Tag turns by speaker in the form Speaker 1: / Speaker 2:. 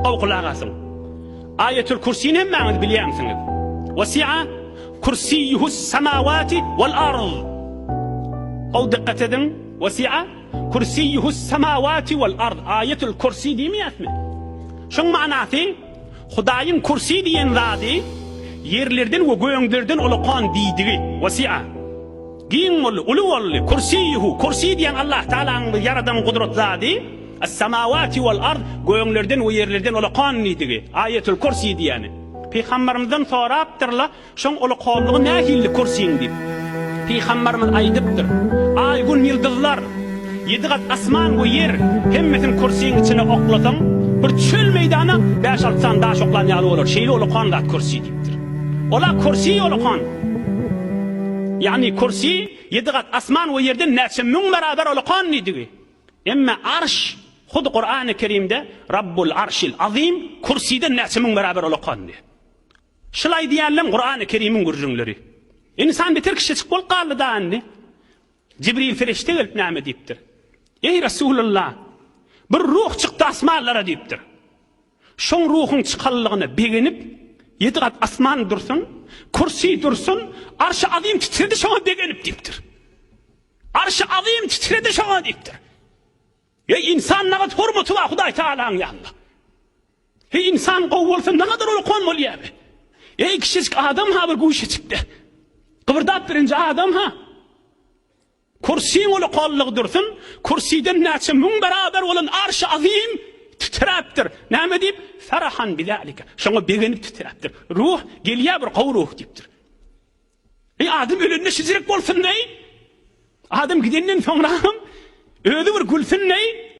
Speaker 1: Qawqulağasın. Ayetül Kürsi'nin hem ma'nı biliyor musunuz? Vesi'a kursiyuhus semavati vel ard. O dikkat edin. Vesi'a kursiyuhus semavati vel ard. Ayetül Kürsi değil mi yatmı? Şun manatı Hudayın kursi diyen zadi yerlerden ve göğünlerden ulukan diydiği. Vesi'a. Giyin ulu olli kursiyuhu. Kursi diyen Allah Teala'nın yaradan kudret zadi. Es-semavati vel ard göğünlerden ve yerlerden ulukan diydiği. Ayetül Kürsi diyeni. Peygamberimizden soraptırla şun ulukanlığı nahilli kursiyin deyip. Peygamberimiz aydıptır. Ay gün yıldızlar yedi kat asman ve yer hemmetin kursiyin içine oklatın. Bir çöl meydana 5-6 tane daha şoklan yalı olur. Şeyli ulukan da kursi deyiptir. Ola kursi ulukan. Yani kursi yedi kat asman ve yerden neçimmin beraber ulukan deydiği. Emme arş Hud Kur'an-ı Kerim'de Rabbul Arşil Azim kursiden neçimmin beraber ulukan diye. Şılay diyenlem Kur'an-ı Kerim'in gürcünleri. İnsan bitir kişi çıkbol kallı da anne. Cibril ferişte gelip nâme deyiptir. Ey Resulullah, bir ruh çıktı asmanlara deyiptir. Şon ruhun çıkallığını beğenip, yedi kat asman dursun, kursi dursun, arş-ı azim titredi şona beğenip deyiptir. Arş-ı azim titredi şona deyiptir. Ey insan ne kadar hurmutu var Huday Teala'nın yanında. Ey insan kovulsun ne kadar olu konmol yabi. Ey kişicik adam ha bir kuşa çıktı. Kıvırdat birinci adam ha. Kursiyin olu kolluğu dursun, kursiden neçimmin beraber olan arş-ı azim titraptır. Nâme deyip? Ferahan bidâlike. Şuna beğenip titraptır. Ruh geliyor bir kav ruh deyiptir. Ey adam ölünne şizirik bolsun ney? Adam gidenin sonra ödü bir gülsün ney?